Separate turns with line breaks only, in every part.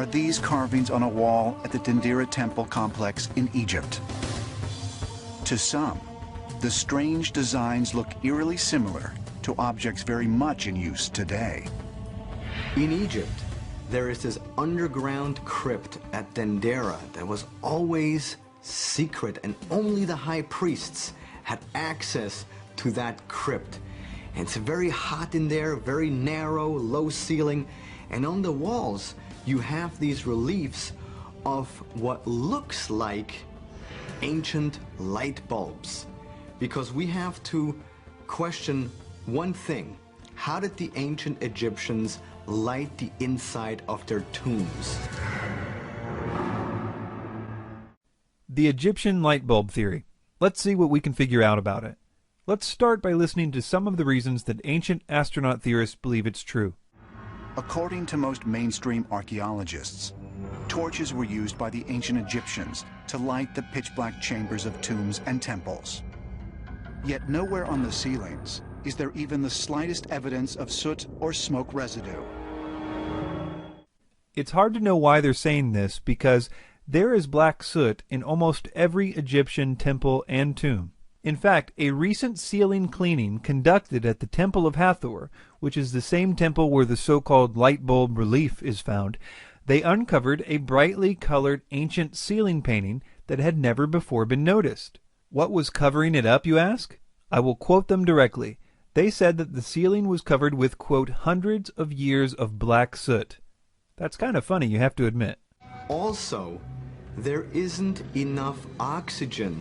are these carvings on a wall at the Dendera Temple complex in Egypt. To some, the strange designs look eerily similar to objects very much in use today.
In Egypt, there is this underground crypt at Dendera that was always secret, and only the high priests had access to that crypt. And it's very hot in there, very narrow, low ceiling, and on the walls you have these reliefs of what looks like ancient light bulbs. Because we have to question one thing: how did the ancient Egyptians light the inside of their tombs?
The Egyptian light bulb theory. Let's see what we can figure out about it. Let's start by listening to some of the reasons that ancient astronaut theorists believe it's true.
According to most mainstream archaeologists, torches were used by the ancient Egyptians to light the pitch-black chambers of tombs and temples. Yet nowhere on the ceilings is there even the slightest evidence of soot or smoke residue.
It's hard to know why they're saying this, because there is black soot in almost every Egyptian temple and tomb. In fact, a recent ceiling cleaning conducted at the Temple of Hathor, which is the same temple where the so-called light bulb relief is found, they uncovered a brightly colored ancient ceiling painting that had never before been noticed. What was covering it up, you ask? I will quote them directly. They said that the ceiling was covered with, quote, hundreds of years of black soot. That's kind of funny, you have to admit.
Also, there isn't enough oxygen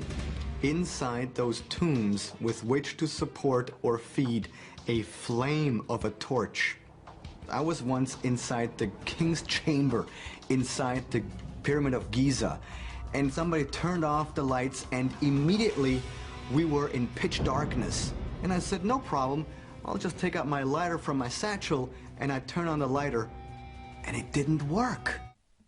inside those tombs with which to support or feed a flame of a torch. I was once inside the king's chamber, inside the Pyramid of Giza, and somebody turned off the lights, and immediately we were in pitch darkness. And I said, no problem, I'll just take out my lighter from my satchel, and I turn on the lighter, and it didn't work.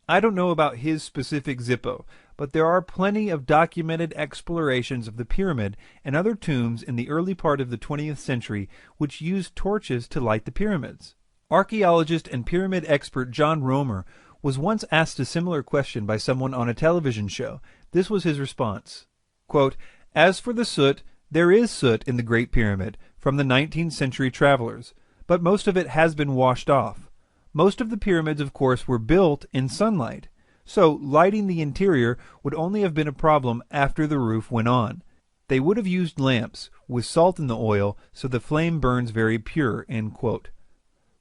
I don't know about his specific Zippo, but there are plenty of documented explorations of the pyramid and other tombs in the early part of the 20th century which used torches to light the pyramids. Archaeologist and pyramid expert John Romer was once asked a similar question by someone on a television show. This was his response, quote, "As for the soot, there is soot in the Great Pyramid from the 19th century travelers, but most of it has been washed off. Most of the pyramids, of course, were built in sunlight, so lighting the interior would only have been a problem after the roof went on. They would have used lamps with salt in the oil so the flame burns very pure," end quote.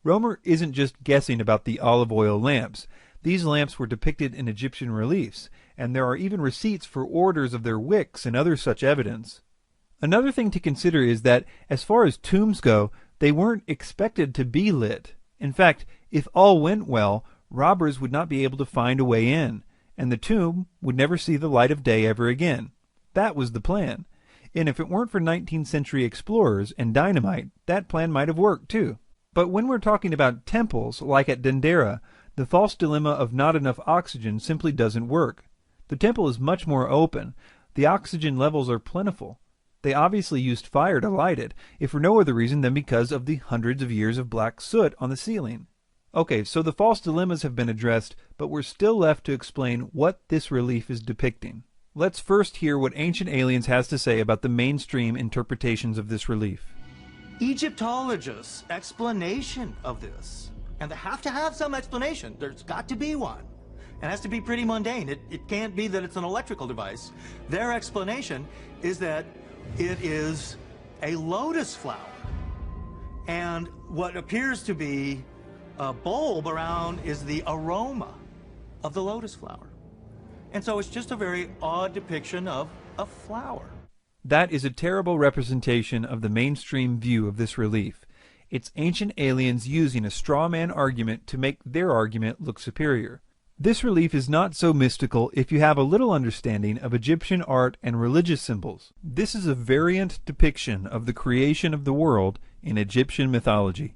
Romer isn't just guessing about the olive oil lamps. These lamps were depicted in Egyptian reliefs, and there are even receipts for orders of their wicks and other such evidence. Another thing to consider is that, as far as tombs go, they weren't expected to be lit. In fact, if all went well, robbers would not be able to find a way in, and the tomb would never see the light of day ever again. That was the plan. And if it weren't for 19th century explorers and dynamite, that plan might have worked too. But when we're talking about temples, like at Dendera, the false dilemma of not enough oxygen simply doesn't work. The temple is much more open. The oxygen levels are plentiful. They obviously used fire to light it, if for no other reason than because of the hundreds of years of black soot on the ceiling. Okay, so the false dilemmas have been addressed, but we're still left to explain what this relief is depicting. Let's first hear what Ancient Aliens has to say about the mainstream interpretations of this relief.
Egyptologists' explanation of this, and they have to have some explanation. There's got to be one. It has to be pretty mundane. It can't be that it's an electrical device. Their explanation is that it is a lotus flower, and what appears to be a bulb around is the aroma of the lotus flower. And so it's just a very odd depiction of a flower.
That is a terrible representation of the mainstream view of this relief. It's Ancient Aliens using a straw man argument to make their argument look superior. This relief is not so mystical if you have a little understanding of Egyptian art and religious symbols. This is a variant depiction of the creation of the world in Egyptian mythology.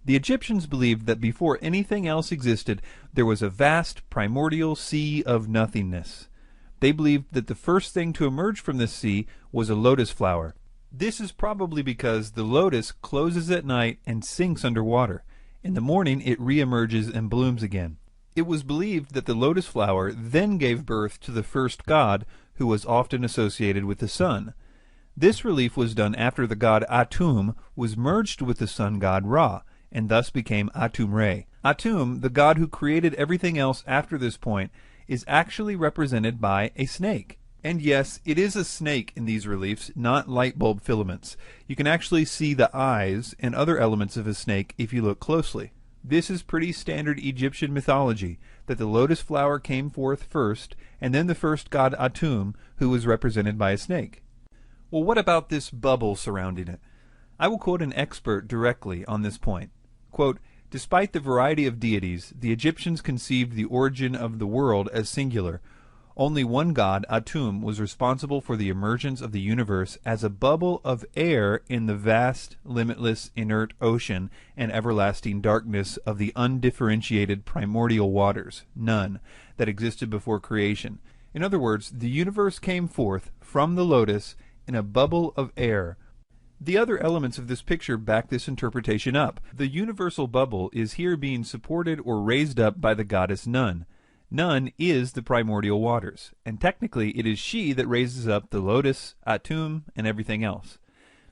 The Egyptians believed that before anything else existed, there was a vast primordial sea of nothingness. They believed that the first thing to emerge from this sea was a lotus flower. This is probably because the lotus closes at night and sinks underwater. In the morning it reemerges and blooms again. It was believed that the lotus flower then gave birth to the first god, who was often associated with the sun. This relief was done after the god Atum was merged with the sun god Ra, and thus became Atum-Re. Atum, the god who created everything else after this point, is actually represented by a snake. And yes, it is a snake in these reliefs, not light bulb filaments. You can actually see the eyes and other elements of a snake if you look closely. This is pretty standard Egyptian mythology, that the lotus flower came forth first, and then the first god Atum, who was represented by a snake. Well, what about this bubble surrounding it? I will quote an expert directly on this point. Quote, "Despite the variety of deities, the Egyptians conceived the origin of the world as singular. Only one god, Atum, was responsible for the emergence of the universe as a bubble of air in the vast, limitless, inert ocean and everlasting darkness of the undifferentiated primordial waters, none, that existed before creation. In other words, the universe came forth from the lotus in a bubble of air." The other elements of this picture back this interpretation up. The universal bubble is here being supported or raised up by the goddess Nun. Nun is the primordial waters, and technically it is she that raises up the lotus, Atum, and everything else.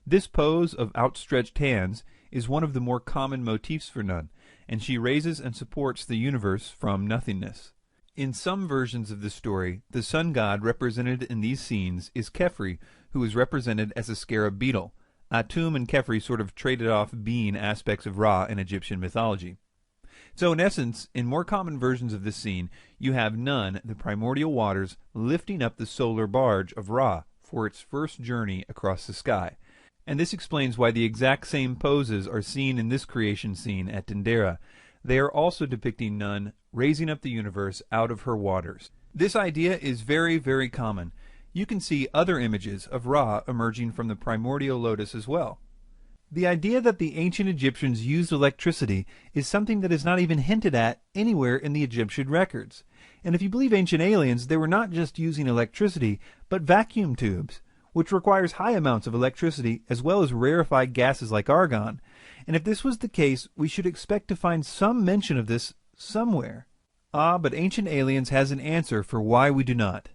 This pose of outstretched hands is one of the more common motifs for Nun, and she raises and supports the universe from nothingness. In some versions of the story, the sun god represented in these scenes is Khepri, who is represented as a scarab beetle. Atum and Khepri sort of traded off being aspects of Ra in Egyptian mythology. So in essence, in more common versions of this scene, you have Nun, the primordial waters, lifting up the solar barge of Ra for its first journey across the sky. And this explains why the exact same poses are seen in this creation scene at Dendera. They are also depicting Nun raising up the universe out of her waters. This idea is very, very common. You can see other images of Ra emerging from the primordial lotus as well. The idea that the ancient Egyptians used electricity is something that is not even hinted at anywhere in the Egyptian records. And if you believe ancient aliens, they were not just using electricity, but vacuum tubes, which requires high amounts of electricity as well as rarefied gases like argon. And if this was the case, we should expect to find some mention of this somewhere. But Ancient Aliens has an answer for why we do not.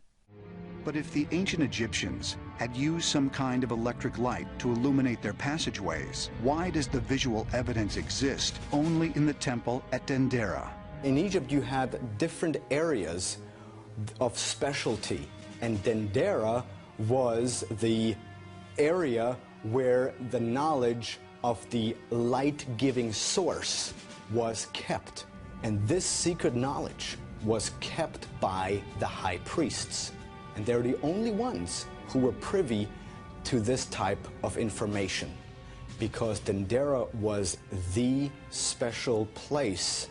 But if the ancient Egyptians had used some kind of electric light to illuminate their passageways, why does the visual evidence exist only in the temple at Dendera?
In Egypt, you had different areas of specialty, and Dendera was the area where the knowledge of the light-giving source was kept. And this secret knowledge was kept by the high priests. And they're the only ones who were privy to this type of information, because Dendera was the special place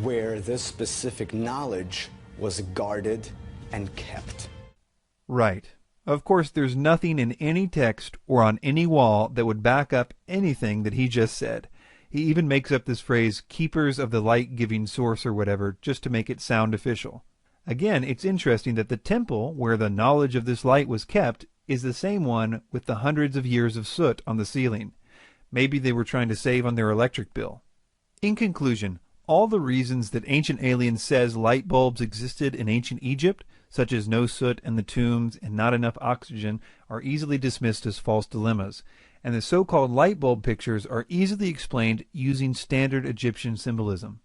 where this specific knowledge was guarded and kept.
Right. Of course, there's nothing in any text or on any wall that would back up anything that he just said. He even makes up this phrase, keepers of the light-giving source or whatever, just to make it sound official. Again, it's interesting that the temple where the knowledge of this light was kept is the same one with the hundreds of years of soot on the ceiling. Maybe they were trying to save on their electric bill. In conclusion, all the reasons that Ancient Aliens says light bulbs existed in ancient Egypt, such as no soot in the tombs and not enough oxygen, are easily dismissed as false dilemmas, and the so-called light bulb pictures are easily explained using standard Egyptian symbolism.